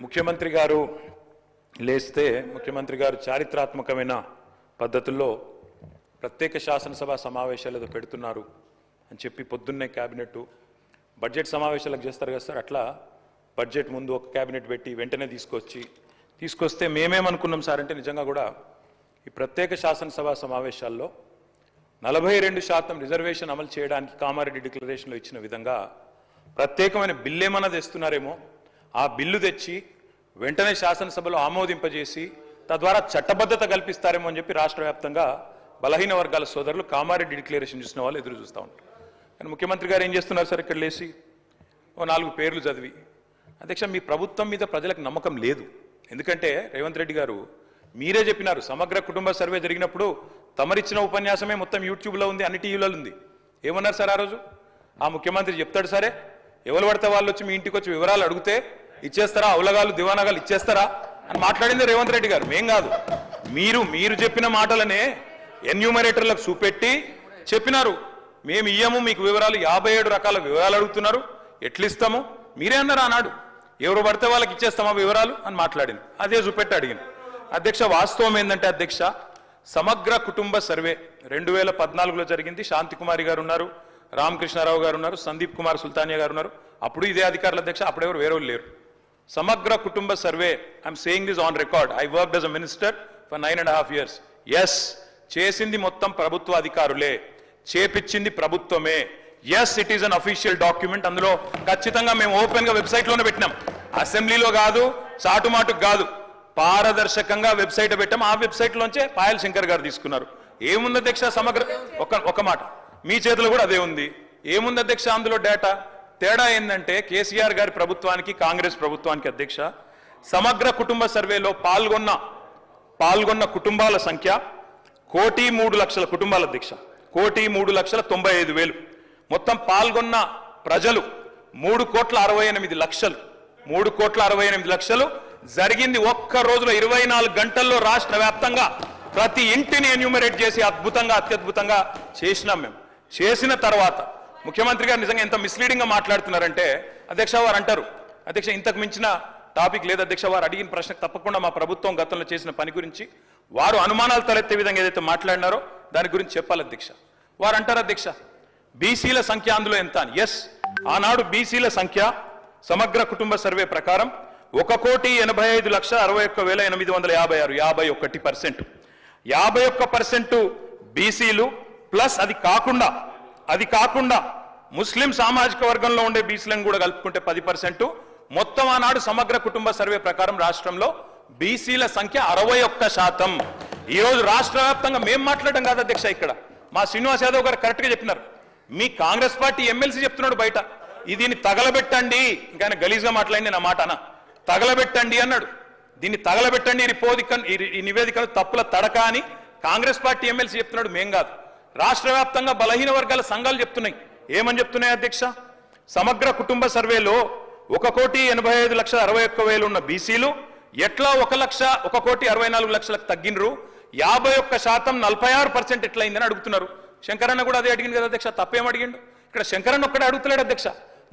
ముఖ్యమంత్రి గారు లేస్తే ముఖ్యమంత్రి గారు చారిత్రాత్మకమైన పద్ధతుల్లో ప్రత్యేక శాసనసభ సమావేశాలు పెడుతున్నారు అని చెప్పి పొద్దున్నే క్యాబినెట్ బడ్జెట్ సమావేశాలకు చేస్తారు కదా సార్, అట్లా బడ్జెట్ ముందు ఒక క్యాబినెట్ పెట్టి వెంటనే తీసుకొస్తే మేమేమనుకున్నాం సార్ అంటే నిజంగా కూడా ఈ ప్రత్యేక శాసనసభ సమావేశాల్లో 42% రిజర్వేషన్ అమలు చేయడానికి కామారెడ్డి డిక్లరేషన్లో ఇచ్చిన విధంగా ప్రత్యేకమైన బిల్లు ఏమన్నా తెస్తున్నారేమో, ఆ బిల్లు తెచ్చి వెంటనే శాసనసభలో ఆమోదింపజేసి తద్వారా చట్టబద్ధత కల్పిస్తారేమో అని చెప్పి రాష్ట్ర వ్యాప్తంగా బలహీన వర్గాల సోదరులు కామారెడ్డి డిక్లరేషన్ చూసిన వాళ్ళు ఎదురు చూస్తూ ఉంటారు. కానీ ముఖ్యమంత్రి గారు ఏం చేస్తున్నారు సార్, ఇక్కడ లేచి ఓ 4 పేర్లు చదివి, అధ్యక్ష మీ ప్రభుత్వం మీద ప్రజలకు నమ్మకం లేదు. ఎందుకంటే రేవంత్ రెడ్డి గారు మీరే చెప్పినారు, సమగ్ర కుటుంబ సర్వే జరిగినప్పుడు తమరిచ్చిన ఉపన్యాసమే మొత్తం యూట్యూబ్లో ఉంది, అన్ని టీవీలలో ఉంది. ఏమన్నారు సార్ ఆ రోజు? ఆ ముఖ్యమంత్రి చెప్తాడు సరే, ఎవరు పడితే వాళ్ళు వచ్చి మీ ఇంటికి వచ్చి వివరాలు అడిగితే ఇచ్చేస్తారా, అవలగాలు దివానాగాలు ఇచ్చేస్తారా అని మాట్లాడింది రేవంత్ రెడ్డి గారు, మేం కాదు. మీరు చెప్పిన మాటలనే ఎన్యూమరేటర్లకు చూపెట్టి చెప్పినారు, మేము ఇయ్యము మీకు వివరాలు, 57 రకాల వివరాలు అడుగుతున్నారు, ఎట్లిస్తాము మీరే అన్నారు ఆనాడు, ఎవరు పడితే వాళ్ళకి ఇచ్చేస్తామా వివరాలు అని మాట్లాడింది. అదే చూపెట్టి అడిగింది. అధ్యక్ష వాస్తవం ఏంటంటే అధ్యక్ష, సమగ్ర కుటుంబ సర్వే 2014లో జరిగింది. శాంతికుమారి గారు ఉన్నారు, రామకృష్ణారావు గారు ఉన్నారు, సందీప్ కుమార్ సుల్తానియా గారు ఉన్నారు. అప్పుడు ఇదే అధికారులు అధ్యక్ష, అప్పుడెవరు వేరే లేరు. సమగ్ర కుటుంబ survey, I'm saying this on record, I worked as a minister for 9.5 years. Yes, చేసింది మొత్తం ప్రభుత్వ అధికారులే, చేపించింది ప్రభుత్వమే. Yes, it is an official document. అందులో ఖచ్చితంగా మేము ఓపెన్ గా వెబ్సైట్ లోనే పెట్టినాం, అసెంబ్లీలో కాదు, చాటుమాటుకు కాదు, పారదర్శకంగా వెబ్సైట్ పెట్టాం. ఆ వెబ్సైట్ లోంచే పాయల్ శంకర్ గారు తీసుకున్నారు. ఏముంది అధ్యక్ష సమగ్ర, ఒక మాట మీ చేతిలో కూడా అదే ఉంది. ఏముంది అధ్యక్ష అందులో డేటా? తేడా ఏంటంటే కేసీఆర్ గారి ప్రభుత్వానికి కాంగ్రెస్ ప్రభుత్వానికి అధ్యక్ష, సమగ్ర కుటుంబ సర్వేలో పాల్గొన్న కుటుంబాల సంఖ్య 1,03,00,000 కుటుంబాల అధ్యక్ష, 1,03,95,000. మొత్తం పాల్గొన్న ప్రజలు 3,68,00,000. 3,68,00,000 జరిగింది ఒక్క రోజులో, 24 గంటల్లో రాష్ట్ర వ్యాప్తంగా ప్రతి ఇంటిని ఎన్యూమరేట్ చేసి అత్యద్భుతంగా చేసినాం. మేము చేసిన తర్వాత ముఖ్యమంత్రి గారు నిజంగా ఎంత మిస్లీడింగ్ గా మాట్లాడుతున్నారంటే అధ్యక్ష, వారు అంటారు అధ్యక్ష ఇంతకు మించిన టాపిక్ లేదు అధ్యక్ష, వారు అడిగిన ప్రశ్నకు తప్పకుండా మా ప్రభుత్వం గతంలో చేసిన పని గురించి వారు అనుమానాలు తలెత్తే విధంగా ఏదైతే మాట్లాడినారో దాని గురించి చెప్పాలి అధ్యక్ష. వారు అంటారు అధ్యక్ష బీసీల సంఖ్య అందులో ఎంత అని. ఎస్, ఆనాడు బీసీల సంఖ్య సమగ్ర కుటుంబ సర్వే ప్రకారం 1,85,61,856, 51%. 51% బీసీలు ప్లస్ అది కాకుండా ముస్లిం సామాజిక వర్గంలో ఉండే బీసీలను కూడా కలుపుకుంటే 10%. మొత్తం ఆనాడు సమగ్ర కుటుంబ సర్వే ప్రకారం రాష్ట్రంలో బీసీల సంఖ్య 61%. ఈ రోజు రాష్ట్ర వ్యాప్తంగా మేము మాట్లాడడం కాదు అధ్యక్ష, ఇక్కడ మా శ్రీనివాస్ యాదవ్ గారు కరెక్ట్ గా చెప్పినారు. మీ కాంగ్రెస్ పార్టీ ఎమ్మెల్సీ చెప్తున్నాడు బయట, దీన్ని తగలబెట్టండి, ఇంకా గలీజ్గా మాట్లాడింది నా మాట అన్న, తగలబెట్టండి అన్నాడు. దీన్ని తగలబెట్టండి, ఈ నివేదికను తప్పుల తడక అని కాంగ్రెస్ పార్టీ ఎమ్మెల్సీ చెప్తున్నాడు, మేం కాదు. రాష్ట్ర వ్యాప్తంగా బలహీన వర్గాల సంఘాలు చెప్తున్నాయి. ఏమని చెప్తున్నాయి అధ్యక్ష? సమగ్ర కుటుంబ సర్వేలో 1,85,61,000 ఉన్న బీసీలు ఎట్లా 1,64,00,000 తగ్గినరు, 51% 46% ఎట్లయిందని అడుగుతున్నారు. శంకరన్న కూడా అదే అడిగింది కదా అధ్యక్ష, తప్పేం అడిగిండు? ఇక్కడ శంకరన్న ఒక్కడే అడుగుతలేడు అధ్యక్ష,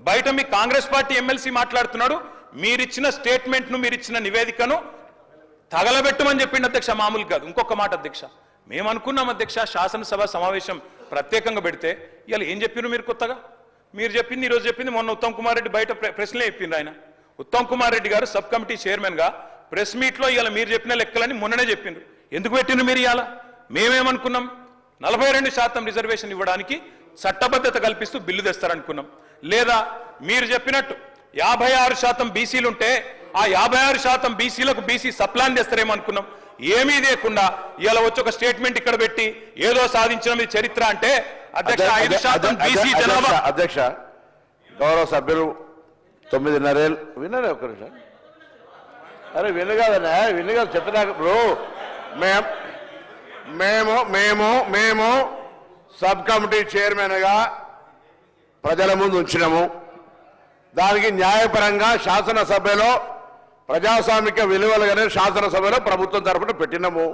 బయట మీ కాంగ్రెస్ పార్టీ ఎమ్మెల్సీ మాట్లాడుతున్నాడు, మీరిచ్చిన స్టేట్మెంట్ను మీరిచ్చిన నివేదికను తగలబెట్టమని చెప్పిండు అధ్యక్ష, మామూలు కాదు. ఇంకొక మాట అధ్యక్ష, మేము అనుకున్నాం అధ్యక్ష శాసనసభ సమావేశం ప్రత్యేకంగా పెడితే, ఇవాళ ఏం చెప్పినారు మీరు కొత్తగా? మీరు చెప్పింది ఈరోజు చెప్పింది మొన్న ఉత్తమ్ కుమార్ రెడ్డి బయట ప్రెస్లే చెప్పిండ్రు. ఆయన ఉత్తమ్ కుమార్ రెడ్డి గారు సబ్ కమిటీ చైర్మన్ గా ప్రెస్ మీట్ లో ఇవాళ మీరు చెప్పిన లెక్కలని మొన్ననే చెప్పిండ్రు. ఎందుకు పెట్టిండ్రు మీరు? ఇవాళ మేమేమనుకున్నాం, 42% రిజర్వేషన్ ఇవ్వడానికి చట్టబద్ధత కల్పిస్తూ బిల్లు తెస్తారనుకున్నాం. లేదా మీరు చెప్పినట్టు 56% బీసీలు ఉంటే ఆ 56% బీసీలకు బీసీ సప్లాన్ తెస్తారేమో అనుకున్నాం. ఏమీ లేకుండా ఇలా వచ్చి ఒక స్టేట్మెంట్ ఇక్కడ పెట్టి ఏదో సాధించిన మీ చరిత్ర అంటే అధ్యక్ష 5% బీసీ జనాభా. అధ్యక్ష గౌరవ సభ్యులు 9:30 ఏళ్ళు విన్నారే ఒక నిమిషం. అరే వినగాదనే వినగా చెప్పినాక బ్రో, మేము సబ్ కమిటీ చైర్మన్గా ప్రజల ముందు ఉంచినాము. దానికి న్యాయపరంగా శాసనసభలో ప్రజాస్వామిక విలువలుగానే శాసనసభలో ప్రభుత్వం తరఫున పెట్టినాము.